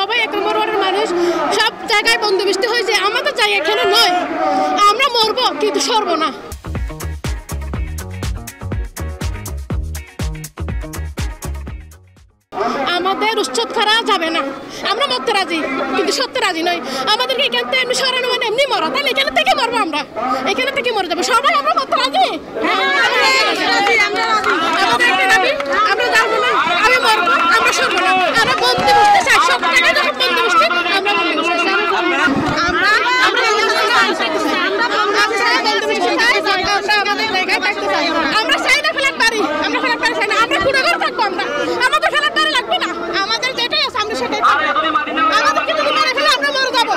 সবাই 1 নম্বর ওয়ার্ডের মানুষ সব জায়গায় বন্দোবস্ত হয়েছে, আমাদের জায়গা এখানে নয়। আমরা মরবো কিন্তু সরবো না। আমাদের উচ্ছেদ করা যাবে না, আমরা মরতে রাজি কিন্তু সত্যি রাজি নয়। আমাদেরকে এখান থেকে এমনি সরানো মানে এমনি মরা, তাহলে এখানে থেকে মরবো, আমরা এখানে থেকে মরে যাবো সবাই। আমরা মরতে রাজি, আমাদের একটা দাবি, আমরা যাবো না, আমি মরবো, আমরা সরবো না। আমরা বন্দোবস্ত চাই, সব জায়গায় যখন বন্দোবস্ত আমরা বন্দোবস্ত চাই, আমরা আমাদের জায়গায় থাকতে চাই। আমরা চাই না ফ্ল্যাট বাড়ি, আমরা ফ্ল্যাট বাড়ি চাই না, আমরা কুড়াঘর থাকবো, আমরা আমাদের ফ্ল্যাট বাড়ি লাগবে না, আমাদের যেটাই আছে আমরা সেটাই পাবো। আমাদেরকে যদি মেরে ফেলে আমরা মরে যাবো,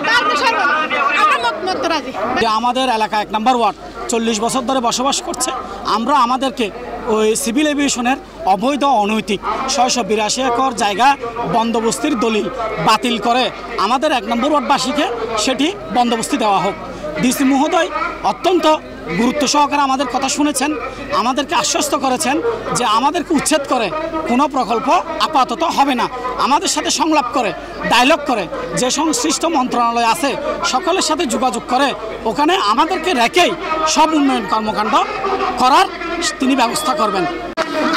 তারপরে সরবো না, আমরা মরতে রাজি। আমাদের এলাকা 1 নম্বর ওয়ার্ড 40 বছর ধরে বসবাস করছে। আমরা আমাদেরকে ওই সিভিল এভিয়েশনের অবৈধ অনৈতিক 682 একর জায়গা বন্দোবস্তির দলিল বাতিল করে আমাদের 1 নম্বর ওয়ার্ডবাসীকে সেটি বন্দোবস্তি দেওয়া হোক। ডিসি মহোদয় অত্যন্ত গুরুত্ব সহকারে আমাদের কথা শুনেছেন, আমাদেরকে আশ্বস্ত করেছেন যে আমাদেরকে উচ্ছেদ করে কোনো প্রকল্প আপাতত হবে না। আমাদের সাথে সংলাপ করে, ডায়লগ করে, যে সংশ্লিষ্ট মন্ত্রণালয় আছে সকলের সাথে যোগাযোগ করে ওখানে আমাদেরকে রেখেই সব উন্নয়ন কর্মকাণ্ড করার তিনি ব্যবস্থা করবেন।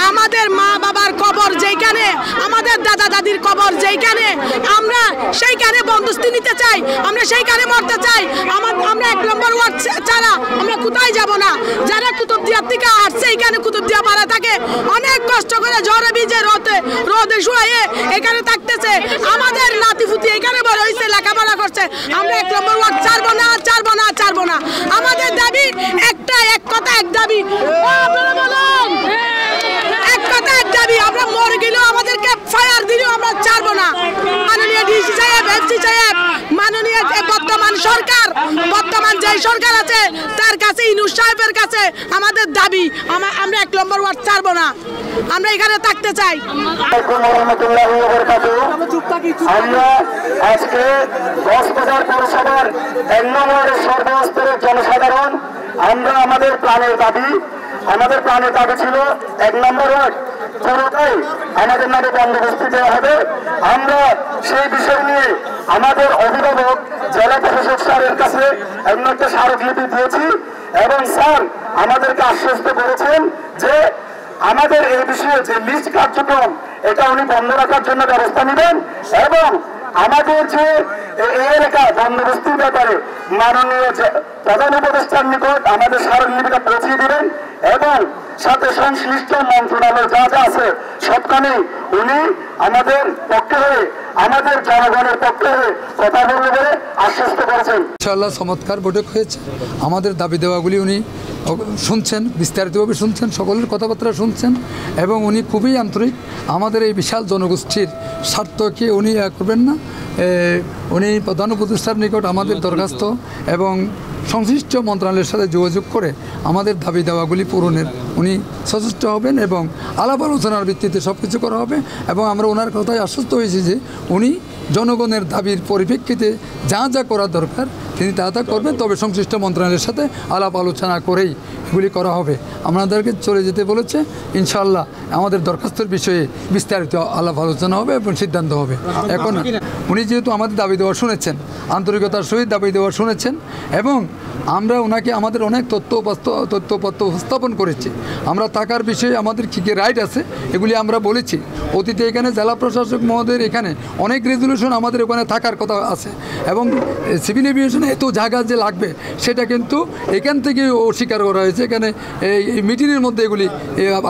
আমাদের মা বাবার কবর যেখানে, আমাদের দাদা দাদির কবর যেখানে, আমরা সেইখানে বন্দোবস্তি নিতে চাই, আমরা সেইখানে মরতে চাই। আমরা 1 নম্বর ওয়ার্ড ছাড়া আমরা কোথায় যাব না। যারা কুতুবদিয়া থেকে আসছে এখানে কুতুবদিয়া পাড়া থাকে, অনেক কষ্ট করে ঝড়ে ভিজে রোদে শুয়ে এখানে থাকতেছে। আমাদের নাতিপুতি এখানে বড় হয়েছে, লেখাপড়া করছে। আমরা 1 নম্বর ওয়ার্ড ছাড়বো না, ছাড়বো না, ছাড়বো না। আমাদের দাবি একটা, এক কথা এক দাবি। আপনারা বলেন এক কথা এক দাবি, আমরা মরে গেলেও আমাদেরকে ফায়ার দিলেও আমরা ছাড়বো না। মাননীয় ডিসি সাহেব, এফসি সাহেব, মাননীয় বর্তমান সরকার, বর্তমান যে সরকার আছে তার কাছে, ইনুস সাহেবের কাছে আমাদের দাবি, আমরা 1 নম্বর ওয়ার্ড ছাড়বো না, আমরা এখানে থাকতে চাই। আমরা আজকে কক্সবাজার পৌরসভার 1 নম্বর সর্বস্তরের জনসাধারণ, আমরা আমাদের প্রাণের দাবি ছিল 1 নম্বর ওয়ার্ড পুরোটাই আমাদের নামে বন্দোবস্তি দেওয়া হবে। আমরা সেই বিষয় নিয়ে আমাদের অভিভাবক জেলা প্রশাসক স্যারের কাছে একটা স্মারকলিপি দিয়েছি এবং স্যার আমাদেরকে আশ্বস্ত করেছেন যে আমাদের এই বিষয়ে যে লিস্ট কার্যক্রম এটা উনি বন্ধ রাখার জন্য ব্যবস্থা নেবেন এবং আমাদের যে এই এলাকা বন্দোবস্তির ব্যাপারে মাননীয় প্রধান উপদেষ্টার নিকট আমাদের স্মারকলিপিটা পৌঁছে দিবেন এবং সাথে সংশ্লিষ্ট মন্ত্রণালয় যা যা আছে সবখানে উনি আমাদের পক্ষে হয়ে, আমাদের জনগণের পক্ষে হয়ে কথা বলবে বলে আশ্বস্ত করেছেন। ইনশাআল্লাহ চমৎকার বৈঠক হয়েছে। আমাদের দাবি দেওয়াগুলি উনি শুনছেন, বিস্তারিতভাবে শুনছেন, সকলের কথাবার্তা শুনছেন এবং উনি খুবই আন্তরিক। আমাদের এই বিশাল জনগোষ্ঠীর স্বার্থকে উনি করবেন না। উনি প্রধান উপদেষ্টার নিকট আমাদের দরখাস্ত এবং সংশ্লিষ্ট মন্ত্রণালয়ের সাথে যোগাযোগ করে আমাদের দাবি দেওয়াগুলি পূরণের উনি সচেষ্ট হবেন এবং আলাপ আলোচনার ভিত্তিতে সব কিছু করা হবে এবং আমরা ওনার কথায় আশ্বস্ত হয়েছি যে উনি জনগণের দাবির পরিপ্রেক্ষিতে যা যা করা দরকার তিনি তা করবেন, তবে সংশ্লিষ্ট মন্ত্রণালয়ের সাথে আলাপ আলোচনা করেই এগুলি করা হবে। আমাদেরকে চলে যেতে বলেছে, ইনশাআল্লাহ আমাদের দরখাস্তের বিষয়ে বিস্তারিত আলাপ আলোচনা হবে এবং সিদ্ধান্ত হবে। এখন উনি যেহেতু আমাদের দাবি দেওয়া শুনেছেন, আন্তরিকতার সহিত দাবি দেওয়া শুনেছেন এবং আমরা ওনাকে আমাদের অনেক তথ্যপত্র উপস্থাপন করেছি। আমরা থাকার বিষয়ে আমাদের কী কী রাইট আছে এগুলি আমরা বলেছি। অতীতে এখানে জেলা প্রশাসক মহোদয়ের এখানে অনেক রেজলিউশন আমাদের ওখানে থাকার কথা আছে এবং সিভিল এভিয়েশনে এত জায়গা যে লাগবে সেটা কিন্তু এখান থেকে অস্বীকার করা হয়েছে। এখানে এই মিটিংয়ের মধ্যে এগুলি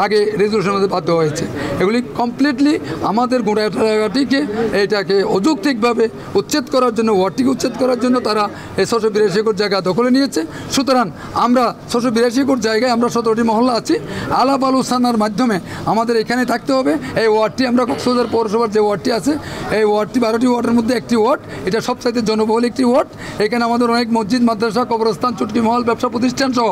আগে রেজলিউশনের মধ্যে বাধ্য হয়েছে। এগুলি কমপ্লিটলি আমাদের গোড়াটিকে এটাকে অযৌক্তিকভাবে উচ্ছেদ করার জন্য, ওয়ার্ডটিকে উচ্ছেদ করার জন্য তারা 682 একর জায়গা দখলে নিয়েছে। সুতরাং আমরা 682 একর জায়গায় আমরা 17টি মহল্লা আছি, আলাপ আলোচনার মাধ্যমে আমাদের এখানে থাকতে হবে। এই ওয়ার্ডটি আমরা কক্সবাজার পৌরসভার যে ওয়ার্ডটি আছে এই ওয়ার্ডটি 12টি ওয়ার্ডের মধ্যে একটি ওয়ার্ড, এটা সবচাইতে জনবহুল একটি ওয়ার্ড। এখানে আমাদের অনেক মসজিদ, মাদ্রাসা, কবরস্থান, চুটকি মহল, ব্যবসা প্রতিষ্ঠান সহ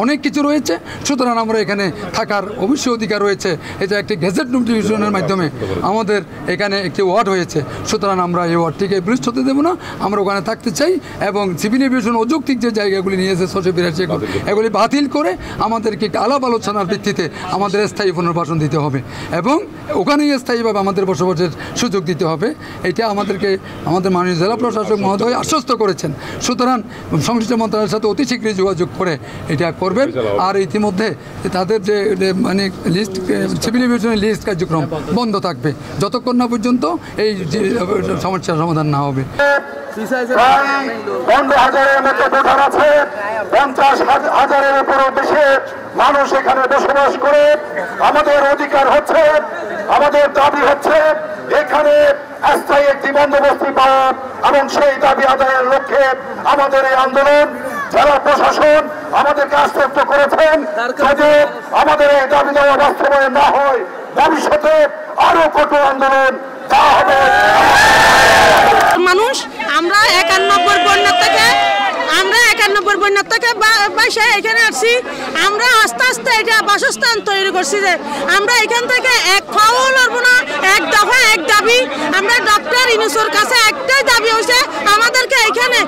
অনেক কিছু রয়েছে। সুতরাং আমরা এখানে থাকার অবশ্যই অধিকার রয়েছে। এটা একটি গেজেট নোটিফিকেশনের মাধ্যমে আমাদের এখানে একটি ওয়ার্ড হয়েছে। সুতরাং আমরা এই ওয়ার্ডটিকে বিরুদ্ধ হতে দেবো না, আমরা ওখানে থাকতে চাই। এবং সিভিল এভিয়েশন অযৌক্তিক যে জায়গাগুলি নিয়েছে 682 একর, এগুলি বাতিল করে আমাদেরকে একটি আলাপ আলোচনার ভিত্তিতে আমাদের স্থায়ী পুনর্বাসন দিতে হবে এবং ওখানেই স্থায়ীভাবে আমাদের বসবাসের সুযোগ দিতে হবে। এটা আমাদেরকে আমাদের মাননীয় জেলা প্রশাসক মহোদয় আশ্বস্ত করেছেন। সুতরাং সংশ্লিষ্ট মন্ত্রণালয়ের সাথে অতি শীঘ্রই যোগাযোগ করে এটা করবেন। আর ইতিমধ্যে তাদের যে মানে লিস্ট, সিভিল এভিয়েশনের লিস্ট কার্যক্রম বন্ধ থাকবে যতক্ষণ না পর্যন্ত এই সমস্যার সমাধান না হবে। 15,000-এর মতো ভোটার আছে, 50,000-এর উপরও বেশি মানুষ এখানে বসবাস করে। আমাদের অধিকার হচ্ছে, আমাদের দাবি হচ্ছে এখানে স্থায়ী একটি বন্দোবস্তি পাওয়া এবং সেই দাবি আদায়ের লক্ষ্যে আমাদের এই আন্দোলন। জেলা প্রশাসন আমাদেরকে আশ্বস্ত করেছেন যদি আমাদের এই দাবি দেওয়া বাস্তবায়ন না হয় ভবিষ্যতে আরো কঠোর আন্দোলন দেওয়া হবে। মানুষ আমরা 91 বন্যার থেকে বাইশে এখানে আসছি। আমরা আস্তে আস্তে এটা বাসস্থান তৈরি করছি যে আমরা এখান থেকে এক পাও লড়বো না, এক দফা এক দাবি। আমরা ডক্টর ইউনূসের কাছে একটাই দাবি হয়েছে, আমাদেরকে এখানে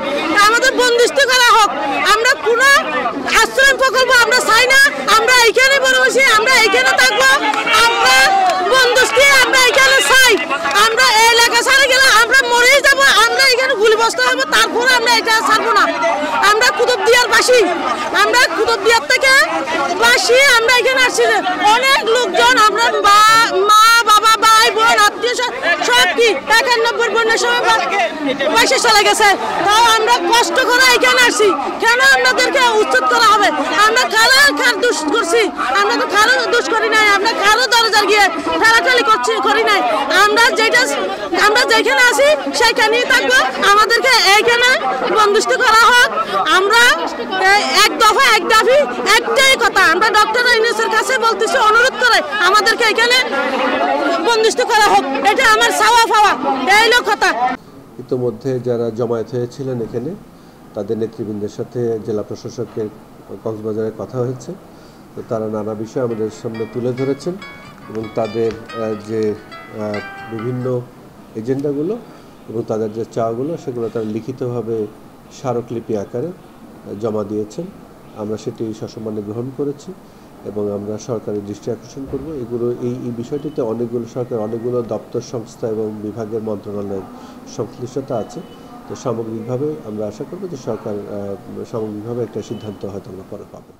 আমাদের বন্দোবস্ত করা হোক। আমরা কোনো আশ্রয় প্রকল্প আমরা চাই না, আমরা এখানে বড় হয়েছি, আমরা এখানে থাকবো। আমরা বন্দোবস্তি আমরা এখানে চাই। আমরা এই এলাকা ছাড়া গেলে আমরা মরেই যাবো, আমরা এখানে গুলিবস্ত হবো, তারপরে আমরা এটা ছাড়বো না। আমরা কুতুবদিয়ার বাসী, আমরা কুতুবদিয়ার থেকে বাসী, আমরা এখানে আসছি। অনেক লোকজন, আমরা মা বাবা, ভাই বোন, আত্মীয় সব কি 91 বন্যার সময় বাসে চলে গেছে। তাও আমরা কষ্ট করে এখানে আসছি। কেন আমাদেরকে উচ্ছেদ করা হবে? আমরা কার দোষ করছি? আমরা তো কারো দোষ করি নাই, আমরা কারো দরজার গিয়ে ঠেলাঠেলি করি নাই। আমরা যেখানে আছি সেখানেই থাকবো, আমাদেরকে এইখানে বন্দোবস্ত করা হোক। আমরা এক দফা এক দাবি, একটাই কথা, আমরা ডক্টর ইউনূসের কাছে বলতেছি, অনুরোধ করে আমাদেরকে এখানে বন্দোবস্ত করা হোক। এটা আমার চাওয়া পাওয়া, এই লোক কথা। ইতিমধ্যে যারা জমায়েত হয়েছিলেন এখানে, তাদের নেতৃবৃন্দের সাথে জেলা প্রশাসকের কক্সবাজারে কথা হয়েছে। তো তারা নানা বিষয় আমাদের সামনে তুলে ধরেছেন এবং তাদের যে বিভিন্ন এজেন্ডাগুলো এবং তাদের যে চাওয়াগুলো সেগুলো তারা লিখিতভাবে স্মারকলিপি আকারে জমা দিয়েছেন। আমরা সেটি সসম্মানে গ্রহণ করেছি এবং আমরা সরকারের দৃষ্টি আকর্ষণ করব। এই বিষয়টিতে অনেকগুলো দপ্তর, সংস্থা এবং বিভাগের মন্ত্রণালয়ের সংশ্লিষ্টতা আছে। তো সামগ্রিকভাবে আমরা আশা করব যে সরকার সামগ্রিকভাবে একটা সিদ্ধান্ত হয়তো আমরা পরে পাবো।